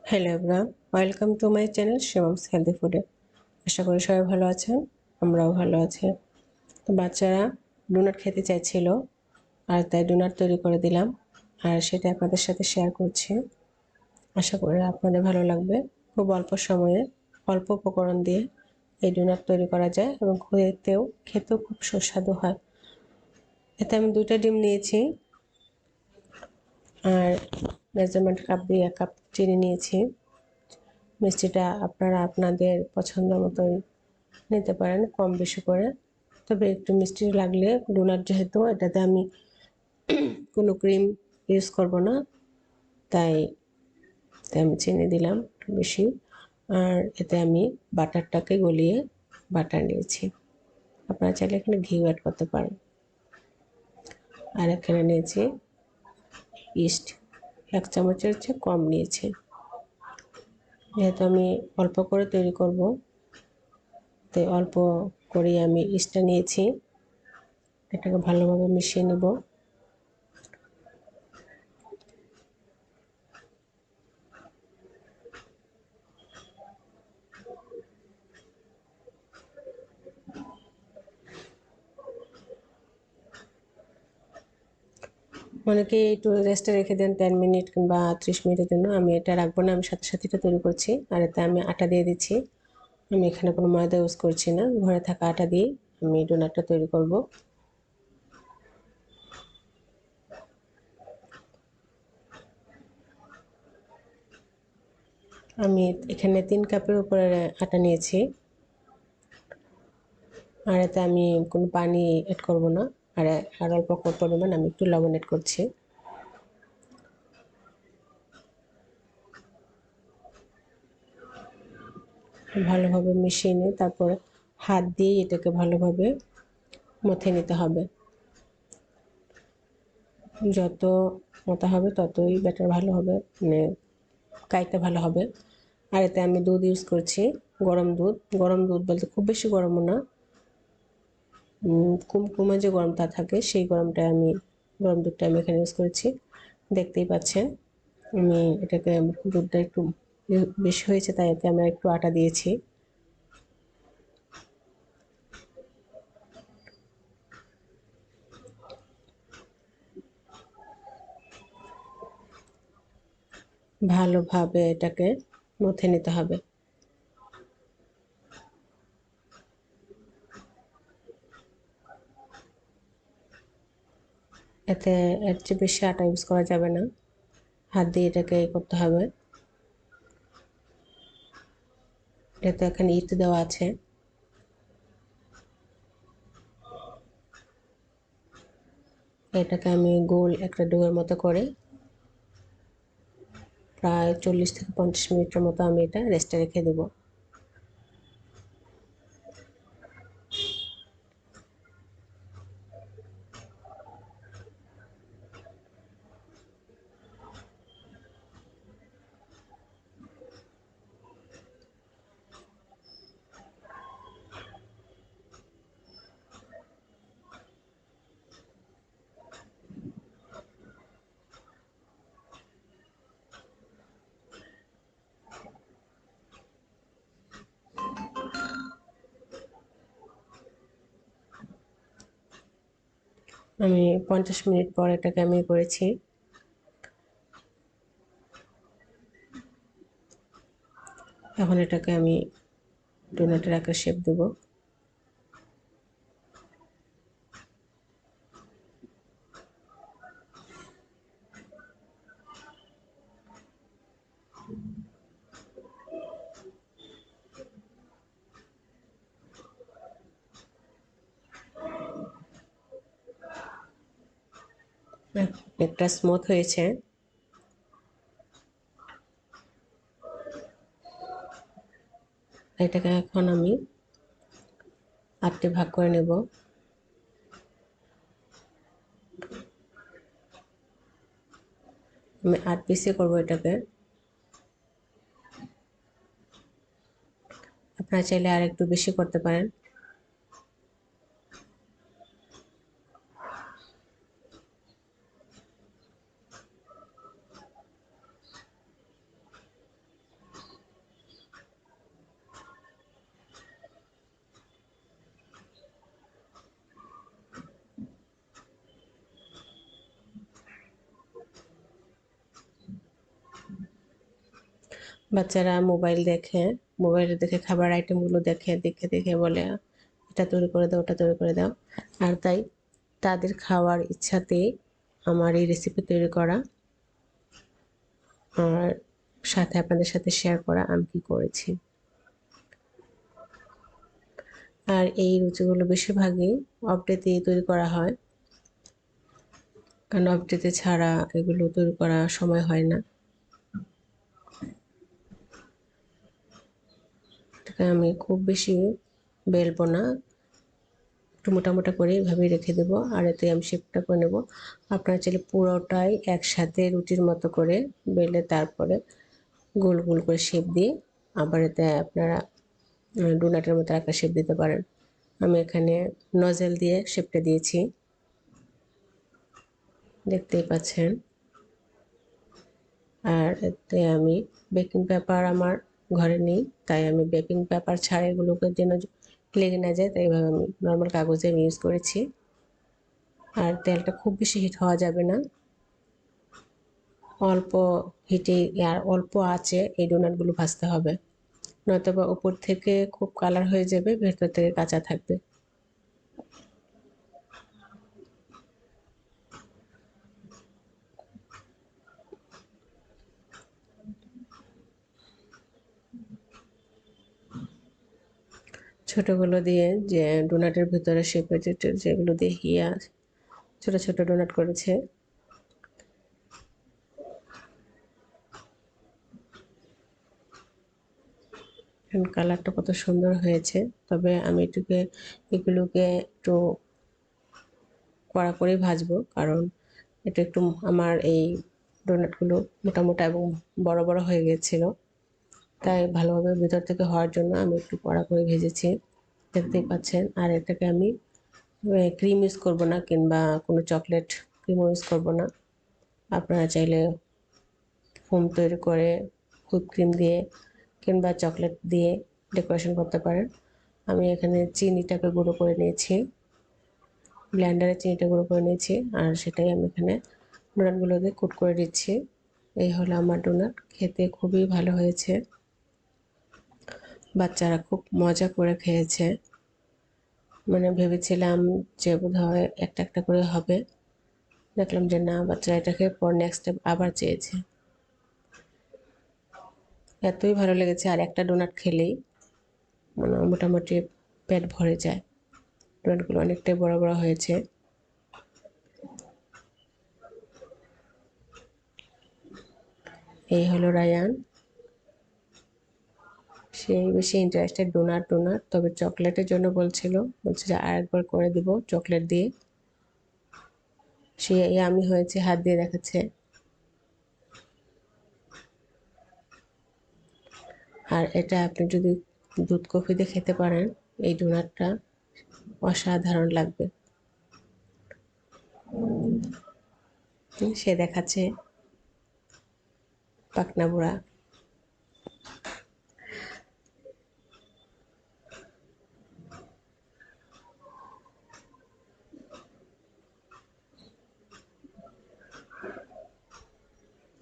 Hello everyone, welcome to my channel শিমমস healthy ফুডে। আশা করি সবাই ভালো আছেন, আমরাও ভালো আছি। তো বাচ্চারা ডোনাট খেতে চাইছিল, আর তাই ডোনাট তৈরি করে দিলাম, আর সেটা আপনাদের সাথে শেয়ার করছি। আশা করি আপনাদের ভালো লাগবে। খুব অল্প সময়ে অল্প উপকরণ দিয়ে এই ডোনাট তৈরি করা যায় এবং খেতেও খুব সুস্বাদু হয়। এতে আমি 2টা ডিম নিয়েছি, আর মেজারমেন্ট কাপ দিয়ে 1 কাপ চিনি নিয়েছি। মিষ্টিটা আপনারা আপনাদের পছন্দ মতোই নিতে পারেন, কম বেশি করে। তবে একটু মিষ্টি লাগলে, ডোনাট যেহেতু এটাতে আমি কোনো ক্রিম ইউজ করব না, তাই আমি চিনি দিলাম একটু বেশি। আর এতে আমি বাটারটাকে গলিয়ে বাটার নিয়েছি। আপনারা চাইলে এখানে ঘিও অ্যাড করতে পারেন। আর এখানে নিয়েছি ইস্ট, 1 চামচের চেয়ে কম নিয়েছি। যেহেতু আমি অল্প করে তৈরি করব, তাই অল্প করেই আমি ইস্টটা নিয়েছি। এটাকে ভালোভাবে মিশিয়ে নেব। অনেকে একটু রেস্টে রেখে দেন 10 মিনিট কিংবা 30 মিনিটের জন্য। আমি এটা রাখবো না, আমি সাথে সাথে এটা তৈরি করছি। আর এতে আমি আটা দিয়ে দিচ্ছি। আমি এখানে কোনো ময়দা ইউজ করছি না, ঘরে থাকা আটা দিয়ে আমি ডোনাটটা তৈরি করব। আমি এখানে 3 কাপের উপরে আটা নিয়েছি, আর এতে আমি কোনো পানি অ্যাড করব না। আর অল্প পরিমাণ আমি একটু লবণ অ্যাড করছি। ভালোভাবে মিশিয়ে নিয়ে তারপরে হাত দিয়ে এটাকে ভালোভাবে মথে নিতে হবে। যত মথা হবে ততই ব্যাটার ভালো হবে, মানে কাইটা ভালো হবে। আর এতে আমি দুধ ইউজ করছি, গরম দুধ বলতে খুব বেশি গরমও না, কুমকুমে যে গরমটা থাকে সেই গরম দুধটা আমি এখানে ইউজ করেছি। দেখতেই পাচ্ছেন আমি এটাকে, দুধটা একটু বেশি হয়েছে, তাই এতে আমি একটু আটা দিয়েছি। ভালোভাবে এটাকে মথে নিতে হবে। এতে এর চেয়ে বেশি আটা ইউজ করা যাবে না, হাত দিয়ে এটাকে করতে হবে। এতে এখানে ইট দেওয়া আছে। এটাকে আমি গোল একটা ডোয়ের মতো করে প্রায় 40 থেকে 50 মিনিটের মতো আমি এটা রেস্টে রেখে দেব। আমি 50 মিনিট পর এটাকে আমি করেছি। এখন এটাকে আমি ডোনাটের আকার শেপ দেব। একটা স্মুথ হয়েছে। এটাকে এখন আমি 8টে ভাগ করে নেব। আমি 8 পিসে করবো এটাকে। আপনারা চাইলে আর একটু বেশি করতে পারেন। বাচ্চারা মোবাইল দেখে, মোবাইলে দেখে খাবার আইটেমগুলো দেখে দেখে দেখে বলে এটা তৈরি করে দাও, ওটা তৈরি করে দাও। আর তাই তাদের খাওয়ার ইচ্ছাতেই আমার এই রেসিপি তৈরি করা, আর সাথে আপনাদের সাথে শেয়ার করা আমি কি করেছি। আর এই রুচিগুলো বেশিরভাগই অফ ডেতেই তৈরি করা হয়, কারণ অফ ডেতে ছাড়া এগুলো তৈরি করা সময় হয় না। আমি খুব বেশি বেলবো না, একটু মোটা মোটা করে এভাবেই রেখে দেবো, আর এতে আমি শেপটা করে নেব। আপনারা চাইলে পুরোটাই একসাথে রুটির মতো করে বেলে তারপরে গোল গোল করে শেপ দিয়ে আবার এতে আপনারা ডোনাটের মতো একটা শেপ দিতে পারেন। আমি এখানে নজেল দিয়ে শেপটা দিয়েছি, দেখতেই পাচ্ছেন। আর এতে আমি বেকিং পেপার আমার ঘরে নেই, তাই আমি বেকিং পেপার ছাড়া এগুলোকে যেন লেগে না যায়, তাই এইভাবে আমি নর্মাল কাগজে আমি ইউজ করেছি। আর তেলটা খুব বেশি হিট হওয়া যাবে না, অল্প হিটে আর অল্প আঁচে এই ডোনাটগুলো ভাজতে হবে, নয়তোবা উপর থেকে খুব কালার হয়ে যাবে, ভেতর থেকে কাঁচা থাকবে। ছোটোগুলো দিয়ে যে ডোনাটের ভিতরে শেপে যেগুলো দিয়ে হিয়া ছোটো ছোটো ডোনাট করেছে, কালারটা কত সুন্দর হয়েছে। তবে আমি এগুলোকে একটু কড়া করেই ভাজবো, কারণ এটা একটু আমার এই ডোনাটগুলো মোটা মোটা এবং বড় বড় হয়ে গেছিলো, তাই ভালোভাবে ভিতর থেকে হওয়ার জন্য আমি একটু কড়া করে ভেজেছি, দেখতেই পাচ্ছেন। আর এটাকে আমি ক্রিম ইউজ করবো না, কিংবা কোনো চকলেট ক্রিমও ইউজ করবো না। আপনারা চাইলে ফোম তৈরি করে হুইপ ক্রিম দিয়ে কিংবা চকলেট দিয়ে ডেকোরেশন করতে পারেন। আমি এখানে চিনিটাকে গুঁড়ো করে নিয়েছি, ব্লেন্ডারে চিনিটা গুঁড়ো করে নিয়েছি, আর সেটাই আমি এখানে ডোনাটগুলোকে কুট করে দিচ্ছি। এই হলো আমার ডোনাট, খেতে খুবই ভালো হয়েছে, বাচ্চারা খুব মজা করে খেয়েছে। মানে ভেবেছিলাম যে বোধহয় একটা একটা করে হবে, দেখলাম যে না, বাচ্চারা এটাকে পর নেক্সট স্টেপ আবার চেয়েছে। এতই ভালো লেগেছে, আর একটা ডোনাট খেলেই মানে মোটামুটি পেট ভরে যায়। ডোনাটগুলো অনেকটাই বড় বড় হয়েছে। এই হলো রায়ান, সেই বেশি ইন্টারেস্টেড ডোনাট ডোনাট, তবে চকলেটের জন্য বলছে যে আরেকবার করে দিব চকলেট দিয়ে। সে আমি হয়েছে, হাত দিয়ে দেখাচ্ছে। আর এটা আপনি যদি দুধ কফি দিয়ে খেতে পারেন, এই ডোনাটটা অসাধারণ লাগবে। সে দেখাচ্ছে পাকনা বুড়া।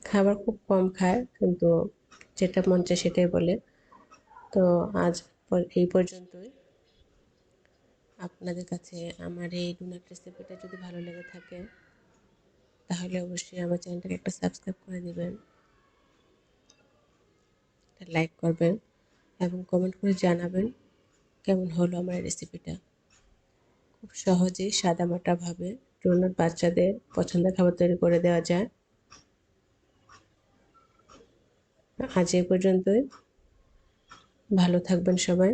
খাবার খুব কম খায়, কিন্তু যেটা মন চায় সেটাই বলে। তো আজ এই পর্যন্তই। আপনাদের কাছে আমার এই ডোনাট রেসিপিটা যদি ভালো লেগে থাকে, তাহলে অবশ্যই আমার চ্যানেলটাকে একটা সাবস্ক্রাইব করে দেবেন, একটা লাইক করবেন এবং কমেন্ট করে জানাবেন কেমন হলো আমার এই রেসিপিটা। খুব সহজেই সাদামাটাভাবে ডোনাট বাচ্চাদের পছন্দের খাবার তৈরি করে দেওয়া যায়। আজ এই পর্যন্তই, ভালো থাকবেন সবাই।